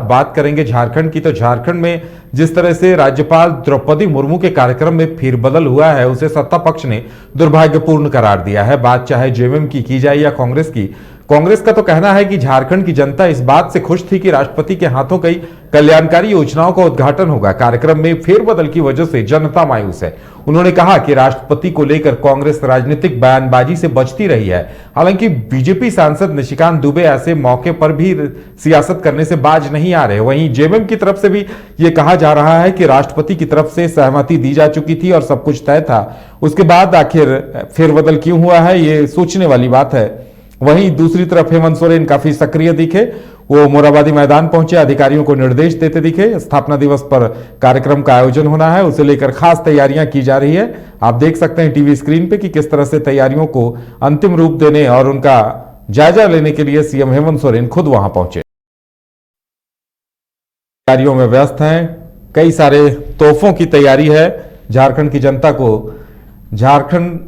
बात करेंगे झारखंड की, तो झारखंड में जिस तरह से राज्यपाल द्रौपदी मुर्मू के कार्यक्रम में फेरबदल हुआ है उसे सत्ता पक्ष ने दुर्भाग्यपूर्ण करार दिया है। बात चाहे जेएमएम की जाए या कांग्रेस की, कांग्रेस का तो कहना है कि झारखंड की जनता इस बात से खुश थी कि राष्ट्रपति के हाथों कई कल्याणकारी योजनाओं का उद्घाटन होगा। कार्यक्रम में फेरबदल की वजह से जनता मायूस है। उन्होंने कहा कि राष्ट्रपति को लेकर कांग्रेस राजनीतिक बयानबाजी से बचती रही है। हालांकि बीजेपी सांसद निशिकांत दुबे ऐसे मौके पर भी सियासत करने से बाज नहीं आ रहे। वहीं जेएमएम की तरफ से भी यह कहा जा रहा है कि राष्ट्रपति की तरफ से सहमति दी जा चुकी थी और सब कुछ तय था, उसके बाद आखिर फेरबदल क्यों हुआ है, ये सोचने वाली बात है। वहीं दूसरी तरफ हेमंत सोरेन काफी सक्रिय दिखे। वो मोरहाबादी मैदान पहुंचे, अधिकारियों को निर्देश देते दिखे। स्थापना दिवस पर कार्यक्रम का आयोजन होना है, उसे लेकर खास तैयारियां की जा रही है। आप देख सकते हैं टीवी स्क्रीन पे कि किस तरह से तैयारियों को अंतिम रूप देने और उनका जायजा लेने के लिए सीएम हेमंत सोरेन खुद वहां पहुंचे, तैयारियों में व्यस्त हैं। कई सारे तोहफों की तैयारी है। झारखंड की जनता को झारखंड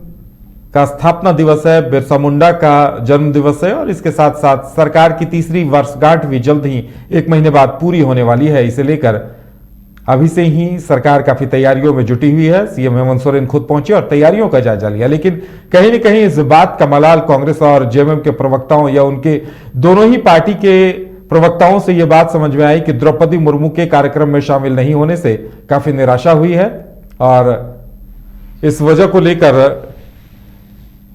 का स्थापना दिवस है, बिरसा मुंडा का जन्म दिवस है और इसके साथ साथ सरकार की तीसरी वर्षगांठ भी जल्द ही 1 महीने बाद पूरी होने वाली है। इसे लेकर अभी से ही सरकार काफी तैयारियों में जुटी हुई है। सीएम हेमंत सोरेन खुद पहुंचे और तैयारियों का जायजा लिया। लेकिन कहीं न कहीं इस बात का मलाल कांग्रेस और जेएमएम के प्रवक्ताओं या उनके दोनों ही पार्टी के प्रवक्ताओं से यह बात समझ में आई कि द्रौपदी मुर्मू के कार्यक्रम में शामिल नहीं होने से काफी निराशा हुई है और इस वजह को लेकर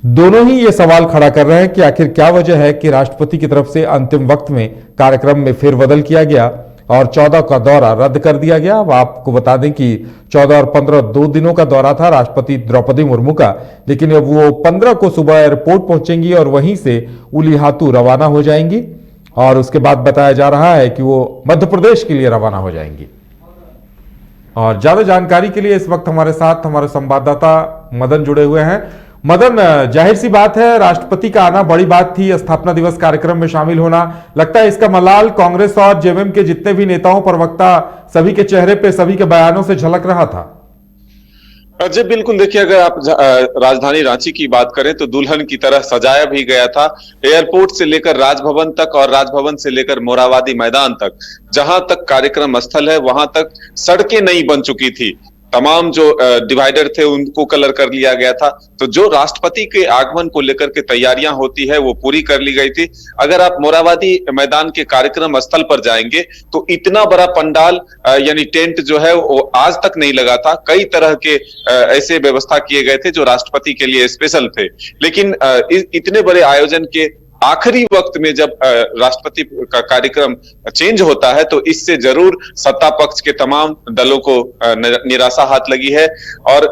दोनों ही ये सवाल खड़ा कर रहे हैं कि आखिर क्या वजह है कि राष्ट्रपति की तरफ से अंतिम वक्त में कार्यक्रम में फेरबदल किया गया और 14 का दौरा रद्द कर दिया गया। अब आपको बता दें कि 14 और 15 2 दिनों का दौरा था राष्ट्रपति द्रौपदी मुर्मू का, लेकिन अब वो 15 को सुबह एयरपोर्ट पहुंचेंगी और वहीं से उलीहातू रवाना हो जाएंगी और उसके बाद बताया जा रहा है कि वो मध्य प्रदेश के लिए रवाना हो जाएंगी। और ज्यादा जानकारी के लिए इस वक्त हमारे साथ हमारे संवाददाता मदन जुड़े हुए हैं। मदन, जाहिर सी बात है राष्ट्रपति का आना बड़ी बात थी, स्थापना दिवस कार्यक्रम में शामिल होना। लगता है इसका मलाल कांग्रेस और जेएमएम के जितने भी नेताओं प्रवक्ता सभी के चेहरे पे, सभी के बयानों से झलक रहा था। जी बिल्कुल, देखिए अगर आप राजधानी रांची की बात करें तो दुल्हन की तरह सजाया भी गया था। एयरपोर्ट से लेकर राजभवन तक और राजभवन से लेकर मोरहाबादी मैदान तक, जहां तक कार्यक्रम स्थल है वहां तक सड़कें नई बन चुकी थी। तमाम जो डिवाइडर थे उनको कलर कर लिया गया था। तो जो राष्ट्रपति के आगमन को लेकर के तैयारियां होती है वो पूरी कर ली गई थी। अगर आप मोरहाबादी मैदान के कार्यक्रम स्थल पर जाएंगे तो इतना बड़ा पंडाल यानी टेंट जो है वो आज तक नहीं लगा था। कई तरह के ऐसे व्यवस्था किए गए थे जो राष्ट्रपति के लिए स्पेशल थे। लेकिन इतने बड़े आयोजन के आखिरी वक्त में जब राष्ट्रपति का कार्यक्रम चेंज होता है तो इससे जरूर सत्ता पक्ष के तमाम दलों को निराशा हाथ लगी है। और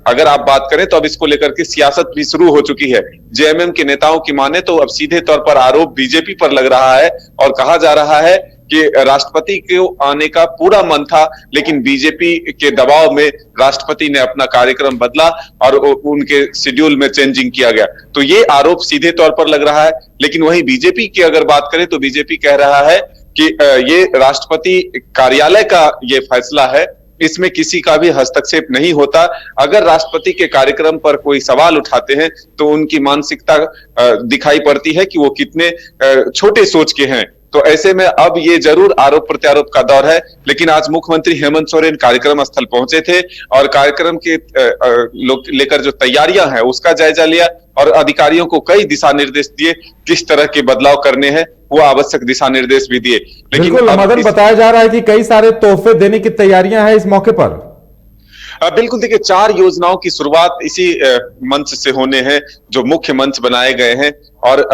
अगर आप बात करें तो अब इसको लेकर के सियासत भी शुरू हो चुकी है। जेएमएम के नेताओं की माने तो अब सीधे तौर पर आरोप बीजेपी पर लग रहा है और कहा जा रहा है कि राष्ट्रपति के आने का पूरा मन था, लेकिन बीजेपी के दबाव में राष्ट्रपति ने अपना कार्यक्रम बदला और उनके शेड्यूल में चेंजिंग किया गया। तो ये आरोप सीधे तौर पर लग रहा है। लेकिन वहीं बीजेपी की अगर बात करें तो बीजेपी कह रहा है कि ये राष्ट्रपति कार्यालय का ये फैसला है, इसमें किसी का भी हस्तक्षेप नहीं होता। अगर राष्ट्रपति के कार्यक्रम पर कोई सवाल उठाते हैं तो उनकी मानसिकता दिखाई पड़ती है कि वो कितने छोटे सोच के हैं। तो ऐसे में अब ये जरूर आरोप प्रत्यारोप का दौर है। लेकिन आज मुख्यमंत्री हेमंत सोरेन कार्यक्रम स्थल पहुंचे थे और कार्यक्रम के लेकर जो तैयारियां हैं उसका जायजा लिया और अधिकारियों को कई दिशा निर्देश दिए, किस तरह के बदलाव करने हैं वो आवश्यक दिशा निर्देश भी दिए। लेकिन मदन, बताया जा रहा है कि कई सारे तोहफे देने की तैयारियां हैं इस मौके पर। बिल्कुल, देखिए 4 योजनाओं की शुरुआत इसी मंच से होने हैं जो मुख्य मंच बनाए गए हैं और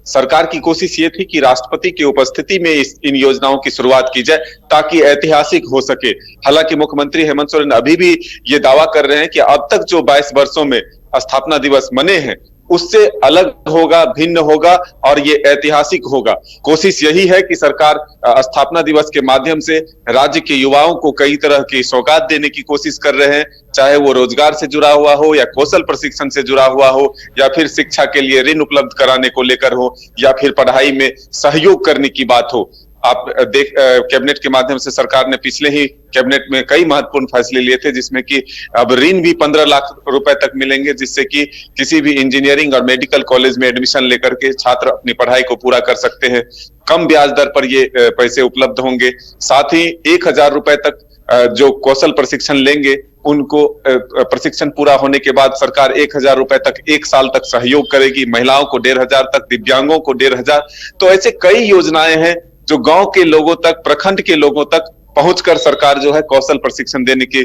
सरकार की कोशिश ये थी कि राष्ट्रपति की उपस्थिति में इन योजनाओं की शुरुआत की जाए ताकि ऐतिहासिक हो सके। हालांकि मुख्यमंत्री हेमंत सोरेन अभी भी ये दावा कर रहे हैं कि अब तक जो 22 वर्षों में स्थापना दिवस मने हैं उससे अलग होगा, भिन्न होगा और ये ऐतिहासिक होगा। कोशिश यही है कि सरकार स्थापना दिवस के माध्यम से राज्य के युवाओं को कई तरह की सौगात देने की कोशिश कर रहे हैं, चाहे वो रोजगार से जुड़ा हुआ हो या कौशल प्रशिक्षण से जुड़ा हुआ हो या फिर शिक्षा के लिए ऋण उपलब्ध कराने को लेकर हो या फिर पढ़ाई में सहयोग करने की बात हो। आप देख कैबिनेट के माध्यम से सरकार ने पिछले ही कैबिनेट में कई महत्वपूर्ण फैसले लिए थे, जिसमें कि अब ऋण भी 15 लाख रुपए तक मिलेंगे, जिससे कि किसी भी इंजीनियरिंग और मेडिकल कॉलेज में एडमिशन लेकर के छात्र अपनी पढ़ाई को पूरा कर सकते हैं। कम ब्याज दर पर ये पैसे उपलब्ध होंगे। साथ ही 1,000 रुपए तक जो कौशल प्रशिक्षण लेंगे उनको प्रशिक्षण पूरा होने के बाद सरकार 1,000 रुपए तक 1 साल तक सहयोग करेगी। महिलाओं को 1,500 तक, दिव्यांगों को 1,500। तो ऐसे कई योजनाएं हैं जो गांव के लोगों तक, प्रखंड के लोगों तक पहुंचकर सरकार जो है कौशल प्रशिक्षण देने की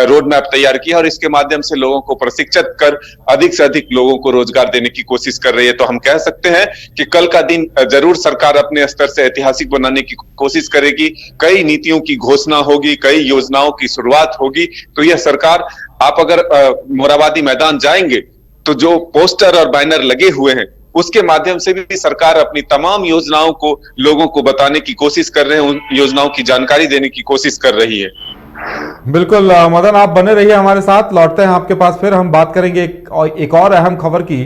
रोड मैप तैयार की है और इसके माध्यम से लोगों को प्रशिक्षित कर अधिक से अधिक लोगों को रोजगार देने की कोशिश कर रही है। तो हम कह सकते हैं कि कल का दिन जरूर सरकार अपने स्तर से ऐतिहासिक बनाने की कोशिश करेगी। कई नीतियों की घोषणा होगी, कई योजनाओं की शुरुआत होगी। तो यह सरकार, आप अगर मोराबादी मैदान जाएंगे तो जो पोस्टर और बैनर लगे हुए हैं उसके माध्यम से भी सरकार अपनी तमाम योजनाओं को लोगों को बताने की कोशिश कर रहे हैं, उन योजनाओं की जानकारी देने की कोशिश कर रही है। बिल्कुल मदन, आप बने रहिए हमारे साथ। लौटते हैं आपके पास, फिर हम बात करेंगे एक और अहम खबर की।